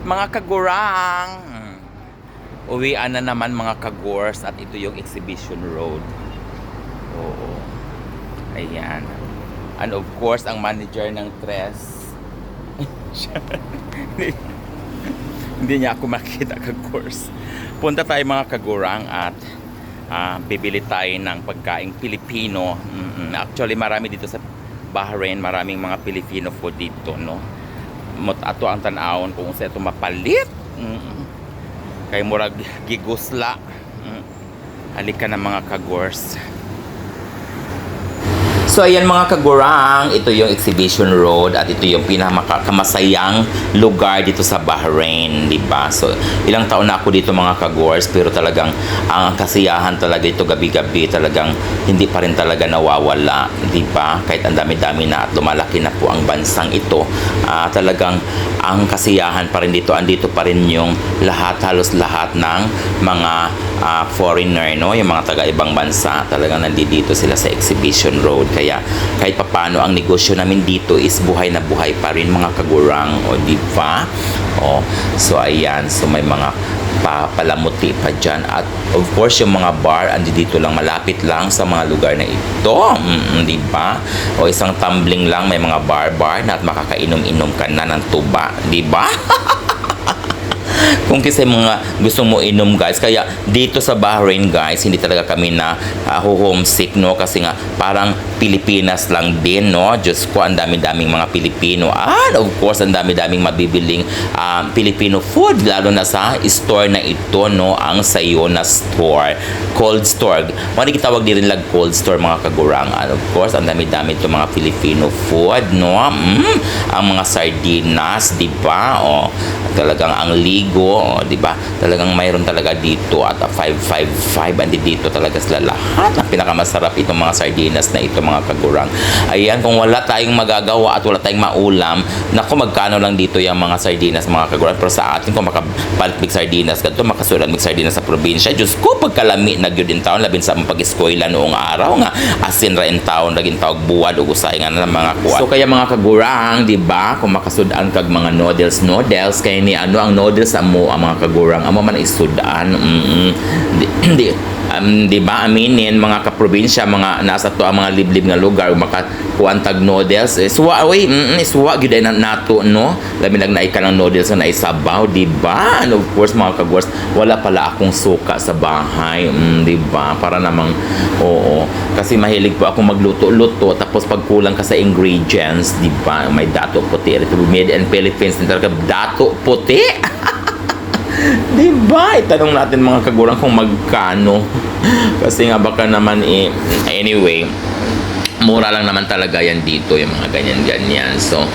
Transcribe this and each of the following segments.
Mga kagurang, uwian na naman mga kagors at ito yung Exhibition Road. Oo. Ayan. And of course, ang manager ng Tres. Hindi niya ako makita kagors. Punta tayo mga kagurang at bibili tayo ng pagkaing Pilipino. Actually, marami dito sa Bahrain, maraming mga Filipino food dito, no? Ato ang tanawon kung sa ito mapalit. Kay murag gigusla. Halika na mga kagors. So ayan mga kagurang, ito yung Exhibition Road at ito yung pinakamasayang lugar dito sa Bahrain, di ba? So ilang taon na ako dito mga kagors, pero talagang ang kasiyahan talaga ito gabi-gabi, talagang hindi pa rin talaga nawawala, di ba? Kahit ang dami-dami na at lumalaki na po ang bansang ito, talagang ang kasiyahan pa rin dito, andito pa rin yung lahat, halos lahat ng mga foreigner, no? Yung mga taga-ibang bansa, talagang nandito sila sa Exhibition Road. Kaya kahit papano ang negosyo namin dito is buhay na buhay pa rin mga kagurang, o di ba? O, so ayan, so may mga palamuti pa dyan. At of course, yung mga bar, andi dito lang, malapit lang sa mga lugar na ito. Di ba? O isang tumbling lang, may mga bar na at makakainom-inom ka na ng tuba. Di ba? Kung kasi mga gusto mo inom guys, kaya dito sa Bahrain guys, hindi talaga kami na homesick, no? Kasi nga parang Pilipinas lang din, no? Diyos ko, ang dami-daming mga Pilipino. And of course, ang dami-daming mabibiling Filipino food, lalo na sa store na ito, no? Ang Sayona Store, cold store. Mali kitawag din lag cold store mga kagurang. And of course, ang dami-dami ito mga Filipino food, no? Ang mga sardinas, di ba? O, talagang ang ligo, di ba? Talagang mayroon talaga dito at 555 andi dito talaga sila lahat. Ang pinakamasarap itong mga sardinas na ito mga kagurang. Ayan, kung wala tayong magagawa at wala tayong maulam, naku, magkano lang dito yung mga sardinas mga kagurang. Pero sa atin, kung makapalit mig sardinas ganito, makasulat mig sardinas sa probinsya, Diyos ko, pagkalami na gyud in taon, labin sa pag-eskwela noong araw nga asin ra in taon, laging tawag buwad o usay nga na mga kuwan. So kaya mga kagurang, di ba, kung makasudan kag mga noodles kay ni ano ang noodles amo ang mga kagurang amo man isudan. Di ba aminin mga kaprobinsya, mga nasa to ang mga liblib nga lugar makakuan tag noodles, suwa suwa gyud na nato, no? Labi lang naika ng noodles na naisabaw, di ba? And of course mga kagurs, wala pala akong suka sa bahay, di ba? Para namang oo, kasi mahilig po ako magluto-luto, tapos pag kulang ka sa ingredients, di ba? May dato puti, ito made in Philippines, talaga dato puti. Diba? Itanong natin mga kagurang kung magkano. Kasi nga baka naman anyway, mura lang naman talaga yan dito, yung mga ganyan-ganyan. So,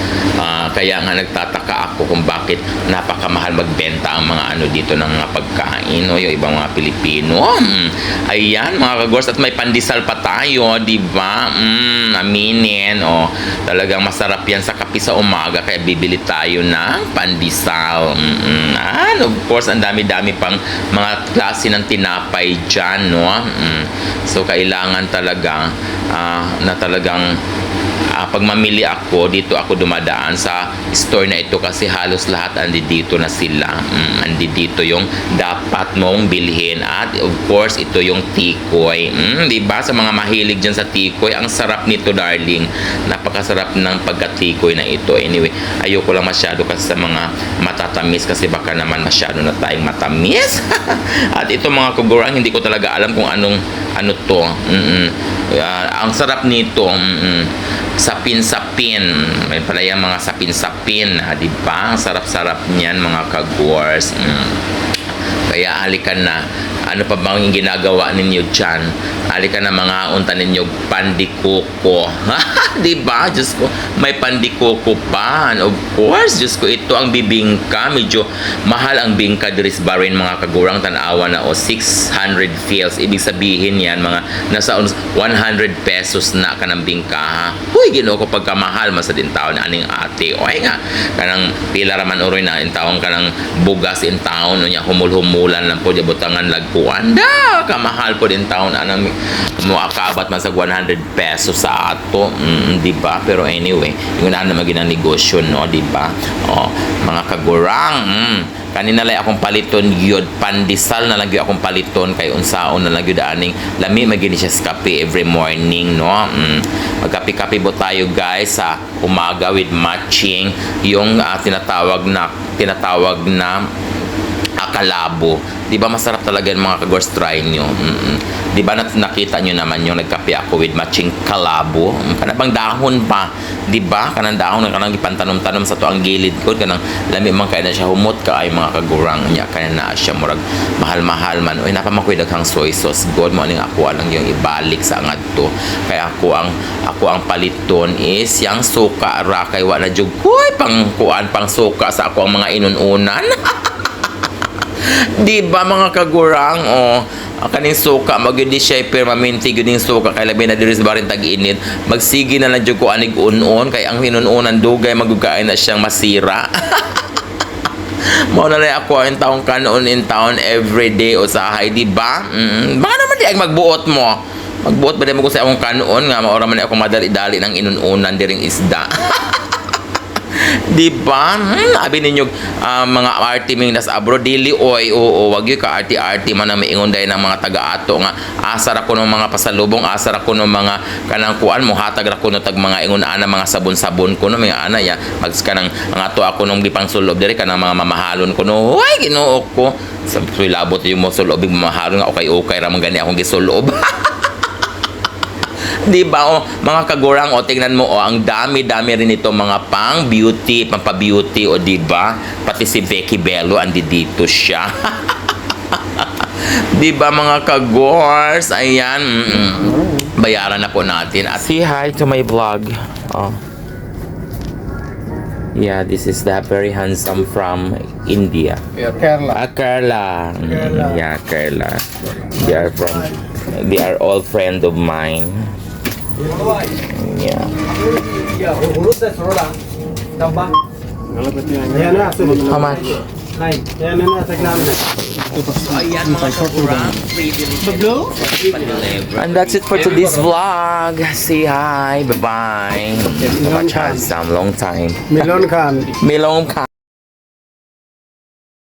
kaya nga nagtataka ako kung bakit napakamahal magbenta ang mga ano dito ng mga pagkain, o yung ibang mga Pilipino. Ayan, mga kagors, at may pandesal pa tayo, di ba? Aminin, talagang masarap yan sa kape sa umaga, kaya bibili tayo ng pandesal. And of course, ang dami-dami pang mga klase ng tinapay dyan, no? So, kailangan talaga na talagang pag mamili ako, dito ako dumadaan sa store na ito kasi halos lahat andi dito na sila. Andi dito yung dapat mong bilhin. At of course, ito yung tikoy. Diba? Sa mga mahilig dyan sa tikoy, ang sarap nito, darling. Napakasarap ng pagka-tikoy na ito. Anyway, ayoko lang masyado kasi sa mga matatamis kasi baka naman masyado na tayong matamis. At ito mga kagurang, hindi ko talaga alam kung ano to. Ang sarap nito, sapin-sapin. May pala yung mga sapin-sapin, di ba? Ang sarap-sarap niyan mga kagors. Kaya halikan na. Ano pa bang ginagawa ninyo dyan? Halika na mga unta ninyo pandikoko. Diba? Diyos ko, may pandikoko pa. And of course, Diyos ko, ito ang bibingka. Medyo mahal ang bingka diri sa Bahrain mga kagurang, tanawa na 600 fils. Ibig sabihin yan, mga nasa 100 pesos na ka ng bingka, ha? Huy, ginoo ko pagkamahal, masa din taon na aning ate. O ay nga, kanang pila raman uroy na in taon ka ng bugas in taon, o niya humul-humulan lang po, butangan lag kuan. Kamahal po din taon anang moakabat man sa 100 pesos sa ato. Di ba? Pero anyway, yung na maging ang negosyo, no? Di ba? Mga kagurang. Kanina lang akong paliton yun. Pandesal na lang yun akong paliton. Kay unsaon na lang yun daaning. Lami magini siya sa kape every morning, no? Magkape-kape po tayo, guys, sa umaga with matching. Yung tinatawag na kalabo. Di ba masarap talaga yung mga kagors, try nyo. Di ba nakita nyo naman yung nagkape ako with matching kalabo? Kanabang dahon pa. Di ba? Kanang dahon na kanang ipantanom-tanom sa to ang gilid ko. Kanang lami man kaya na siya humot ka ay mga kagurang niya. Kaya na siya murag mahal-mahal man. Uy, napamakoy daghang soy sauce. God mo aning ako lang yung ibalik sa angad to. Kaya ako ang paliton is yung suka ra kay wala jud koy pang kuan pang suka sa ako ang mga inununan. Di ba mga kagurang, kaning suka magyudi siya permanente gyuding suka kay labi na diri sa barin tag-init magsigi na lang jud ko anig unon kay ang hinununan dugay magugkain na siyang masira. Mao na lang ako in taong kanon in town every day usahay, di ba? Baka naman di ay magbuot mo. Magbuot ba din mo ko sa akong kanon nga maora man ako madali-dali ng inununan diring isda. Di ba? Abi ninyo mga artiming nas abroad dili oy wag yu ka arti man na maingon day ng mga taga-ato nga asar ako ng mga pasalubong, asar ako ng mga kanang kuan mo hatag ra ko no tag mga ingon ana mga sabon-sabon ko no mga ana ya mags kanang ang ato ako nung gipang sulob diri kanang mga mamahalon ko no way Ginoo ko sa labot yung mo sulob mamahalon nga okay ra man gani akong gisulob. Di ba mga kagurang tingnan mo ang dami-dami rin ito mga pang beauty, pampa-beauty di ba? Pati si Becky Bello andi dito siya. Di ba mga kagors? Ayan. Bayaran na po natin. At say hi to my vlog. Yeah, this is the very handsome from India. Kerala. Carla. Yeah, Carla. They are all friend of mine. Yeah. How much? Ayan mga kagurang, free delivery. And that's it for today's vlog. Say hi, bye-bye. Much handsome, long time. Milon Khan. Milong ka.